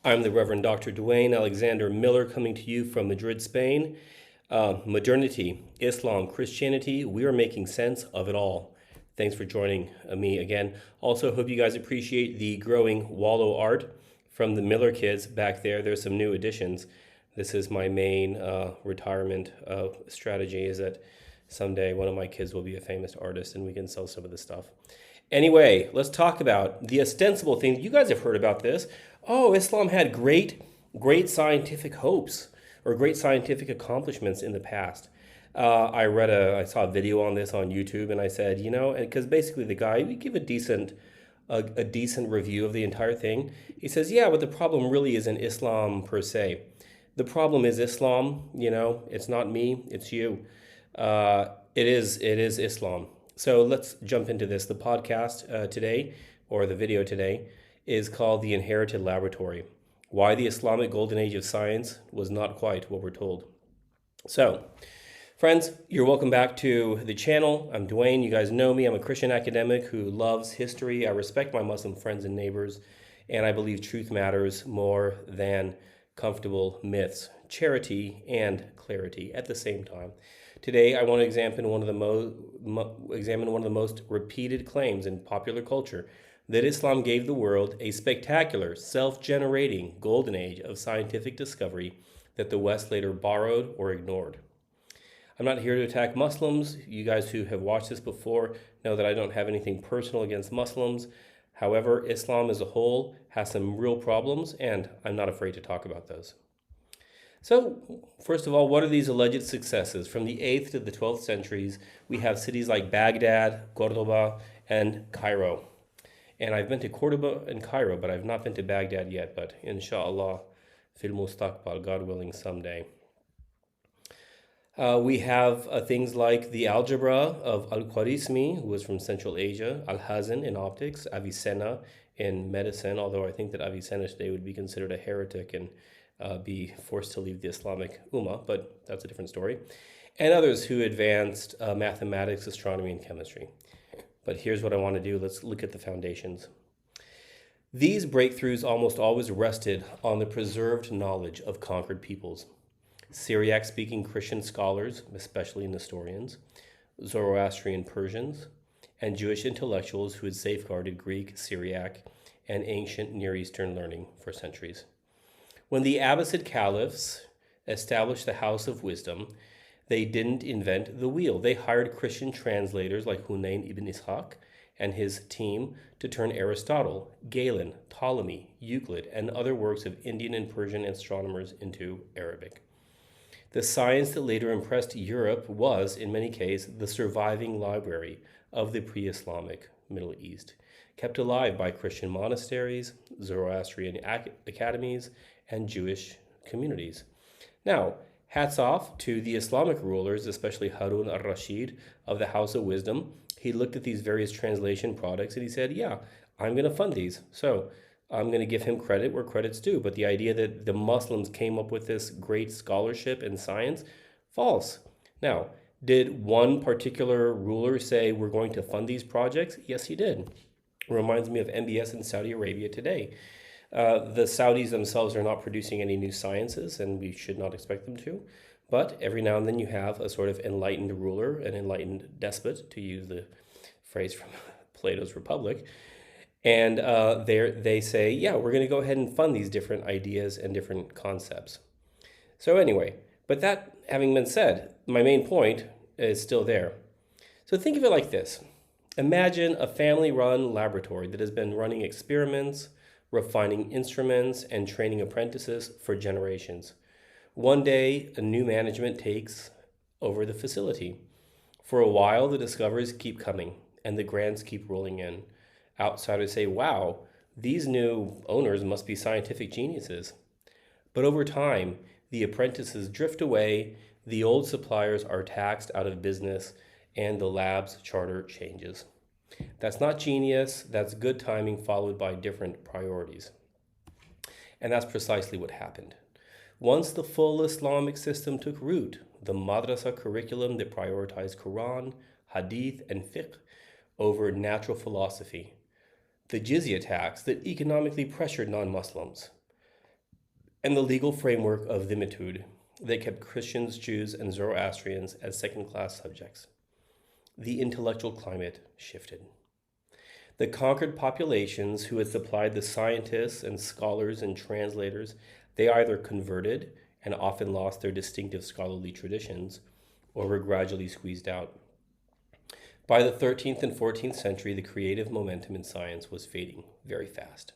I'm the Reverend Dr. Duane Alexander Miller coming to you from Madrid, Spain. Modernity, Islam, Christianity, we are making sense of it all. Thanks for joining me again. Also, hope you guys appreciate the growing Wallow art from the Miller kids back there. There's some new additions. This is my main retirement strategy, is that someday one of my kids will be a famous artist and we can sell some of this stuff. Anyway, let's talk about the ostensible thing. You guys have heard about this. Oh, Islam had great scientific hopes or great scientific accomplishments in the past. I saw a video on this on YouTube, and I said, because basically the guy, we give a decent review of the entire thing. He says, yeah, but the problem really isn't Islam per se. The problem is Islam. It's not me, it's you. It is Islam. So let's jump into this. The podcast today, or the video today, is called The Inherited Laboratory: Why the Islamic Golden Age of Science Was Not Quite What We're Told. So, friends, you're welcome back to the channel. I'm Duane. You guys know me. I'm a Christian academic who loves history. I respect my Muslim friends and neighbors, and I believe truth matters more than comfortable myths, charity and clarity at the same time. Today, I want to examine one of the most repeated claims in popular culture, that Islam gave the world a spectacular, self-generating golden age of scientific discovery that the West later borrowed or ignored. I'm not here to attack Muslims. You guys who have watched this before know that I don't have anything personal against Muslims. However, Islam as a whole has some real problems, and I'm not afraid to talk about those. So, first of all, what are these alleged successes? From the 8th to the 12th centuries, we have cities like Baghdad, Cordoba, and Cairo. And I've been to Cordoba and Cairo, but I've not been to Baghdad yet, but inshallah, fil mustaqbal, God willing, someday. We have things like the algebra of Al-Khwarizmi, who was from Central Asia, Al-Hazan in optics, Avicenna in medicine, although I think that Avicenna today would be considered a heretic and be forced to leave the Islamic Ummah, but that's a different story. And others who advanced mathematics, astronomy, and chemistry. But here's what I want to do. Let's look at the foundations. These breakthroughs almost always rested on the preserved knowledge of conquered peoples. Syriac-speaking Christian scholars, especially Nestorians, Zoroastrian Persians, and Jewish intellectuals who had safeguarded Greek, Syriac, and ancient Near Eastern learning for centuries. When the Abbasid caliphs established the House of Wisdom, they didn't invent the wheel. They hired Christian translators like Hunayn ibn Ishaq and his team to turn Aristotle, Galen, Ptolemy, Euclid, and other works of Indian and Persian astronomers into Arabic. The science that later impressed Europe was, in many cases, the surviving library of the pre-Islamic Middle East, kept alive by Christian monasteries, Zoroastrian academies, and Jewish communities. Now, hats off to the Islamic rulers, especially Harun al-Rashid of the House of Wisdom. He looked at these various translation products and he said, yeah, I'm going to fund these. So I'm going to give him credit where credit's due. But the idea that the Muslims came up with this great scholarship and science, false. Now, did one particular ruler say we're going to fund these projects? Yes, he did. It reminds me of MBS in Saudi Arabia today. The Saudis themselves are not producing any new sciences, and we should not expect them to. But every now and then you have a sort of enlightened ruler, an enlightened despot, to use the phrase from Plato's Republic. And they say, yeah, we're going to go ahead and fund these different ideas and different concepts. So anyway, but that having been said, my main point is still there. So think of it like this. Imagine a family-run laboratory that has been running experiments, refining instruments, and training apprentices for generations. One day, a new management takes over the facility. For a while, the discoveries keep coming, and the grants keep rolling in. Outsiders say, wow, these new owners must be scientific geniuses. But over time, the apprentices drift away, the old suppliers are taxed out of business, and the lab's charter changes. That's not genius, that's good timing followed by different priorities. And that's precisely what happened. Once the full Islamic system took root, the madrasa curriculum that prioritized Quran, Hadith, and fiqh over natural philosophy, the jizya tax that economically pressured non-Muslims, and the legal framework of dhimmitud that kept Christians, Jews, and Zoroastrians as second-class subjects. The intellectual climate shifted. The conquered populations who had supplied the scientists and scholars and translators, they either converted and often lost their distinctive scholarly traditions, or were gradually squeezed out. By the 13th and 14th century, the creative momentum in science was fading very fast.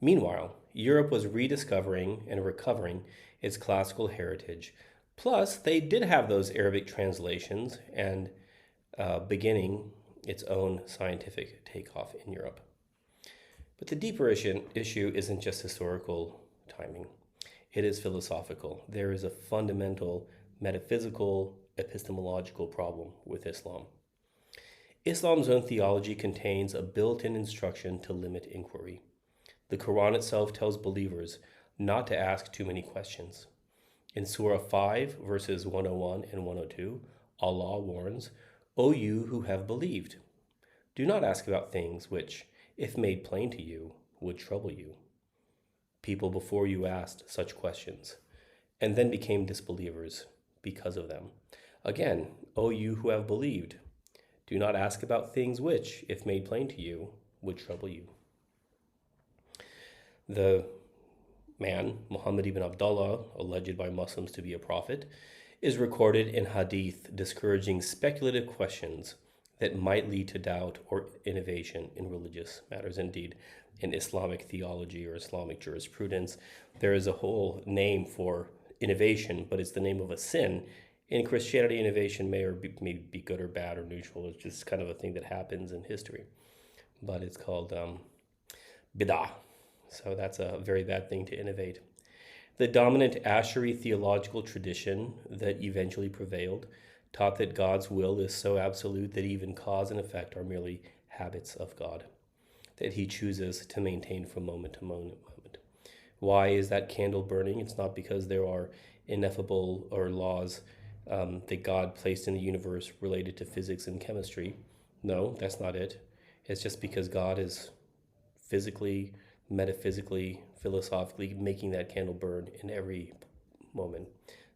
Meanwhile, Europe was rediscovering and recovering its classical heritage. Plus, they did have those Arabic translations and beginning its own scientific takeoff in Europe. But the deeper issue isn't just historical timing, it is philosophical. There is a fundamental metaphysical, epistemological problem with Islam. Islam's own theology contains a built-in instruction to limit inquiry. The Quran itself tells believers not to ask too many questions. In Surah 5, verses 101 and 102, Allah warns, "O you who have believed, do not ask about things which, if made plain to you, would trouble you." People before you asked such questions and then became disbelievers because of them. Again, O you who have believed, do not ask about things which, if made plain to you, would trouble you. The man, Muhammad ibn Abdullah, alleged by Muslims to be a prophet, is recorded in hadith discouraging speculative questions that might lead to doubt or innovation in religious matters. Indeed, in Islamic theology or Islamic jurisprudence, there is a whole name for innovation, but it's the name of a sin. In Christianity, innovation may be good or bad or neutral. It's just kind of a thing that happens in history. But it's called bid'ah. So that's a very bad thing to innovate. The dominant Ash'ari theological tradition that eventually prevailed taught that God's will is so absolute that even cause and effect are merely habits of God, that he chooses to maintain from moment to moment. Why is that candle burning? It's not because there are ineffable or laws that God placed in the universe related to physics and chemistry. No, that's not it. It's just because God is physically, metaphysically, philosophically making that candle burn in every moment.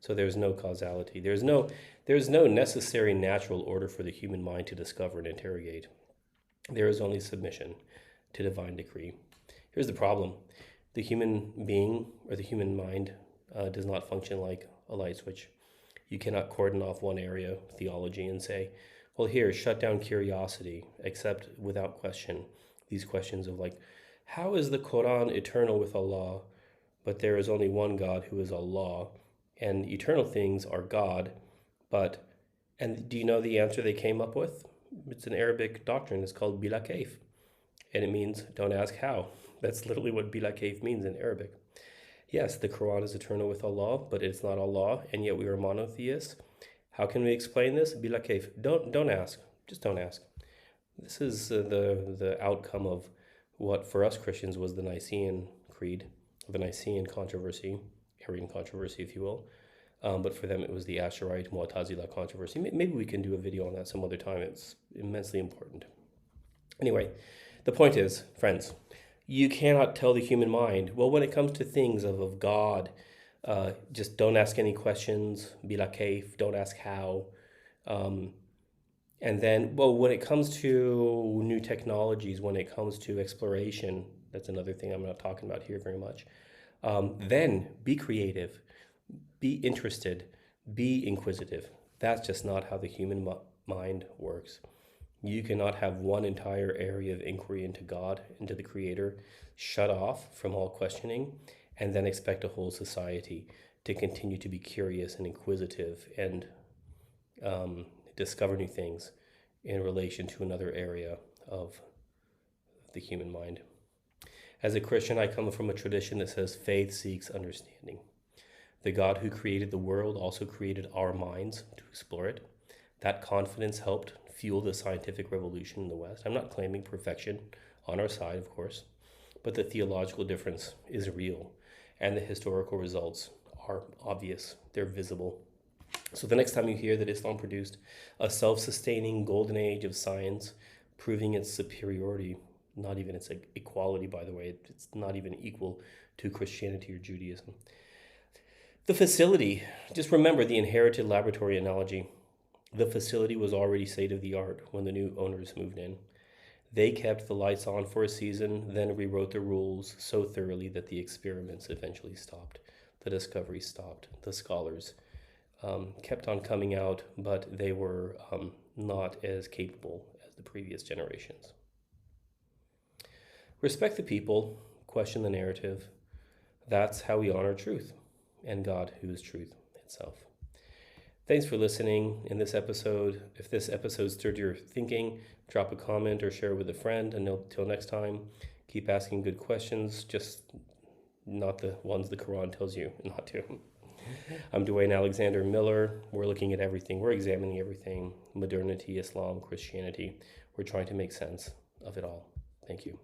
So there's no causality. There's no necessary natural order for the human mind to discover and interrogate. There is only submission to divine decree. Here's the problem. The human being or the human mind does not function like a light switch. You cannot cordon off one area, theology, and say, well, here, shut down curiosity, except without question. These questions of like, how is the Quran eternal with Allah, but there is only one God who is Allah, and eternal things are God, and do you know the answer they came up with? It's an Arabic doctrine. It's called bila kayf, and it means don't ask how. That's literally what bila kayf means in Arabic. Yes, the Quran is eternal with Allah, but it's not Allah, and yet we are monotheists. How can we explain this? Bila kayf. Don't ask. Just don't ask. This is the outcome of what for us Christians was the Nicene Creed, the Nicene controversy, Arian controversy, if you will. But for them, it was the Asharite Mu'tazila controversy. Maybe we can do a video on that some other time. It's immensely important. Anyway, the point is, friends, you cannot tell the human mind, well, when it comes to things of God, just don't ask any questions, bila kayf, don't ask how. And then, well, when it comes to new technologies, when it comes to exploration, that's another thing I'm not talking about here very much, then be creative, be interested, be inquisitive. That's just not how the human mind works. You cannot have one entire area of inquiry into God, into the Creator, shut off from all questioning, and then expect a whole society to continue to be curious and inquisitive and discover new things in relation to another area of the human mind. As a Christian, I come from a tradition that says faith seeks understanding. The God who created the world also created our minds to explore it. That confidence helped fuel the scientific revolution in the West. I'm not claiming perfection on our side, of course, but the theological difference is real, and the historical results are obvious. They're visible. So the next time you hear that Islam produced a self-sustaining golden age of science, proving its superiority, not even its like equality, by the way. It's not even equal to Christianity or Judaism. The facility, just remember the inherited laboratory analogy. The facility was already state of the art when the new owners moved in. They kept the lights on for a season, then rewrote the rules so thoroughly that the experiments eventually stopped. The discovery stopped. The scholars kept on coming out, but they were not as capable as the previous generations. Respect the people, question the narrative. That's how we honor truth and God, who is truth itself. Thanks for listening in this episode. If this episode stirred your thinking, drop a comment or share with a friend. And until next time, keep asking good questions, just not the ones the Quran tells you not to. I'm Dwayne Alexander Miller. We're looking at everything. We're examining everything. Modernity, Islam, Christianity. We're trying to make sense of it all. Thank you.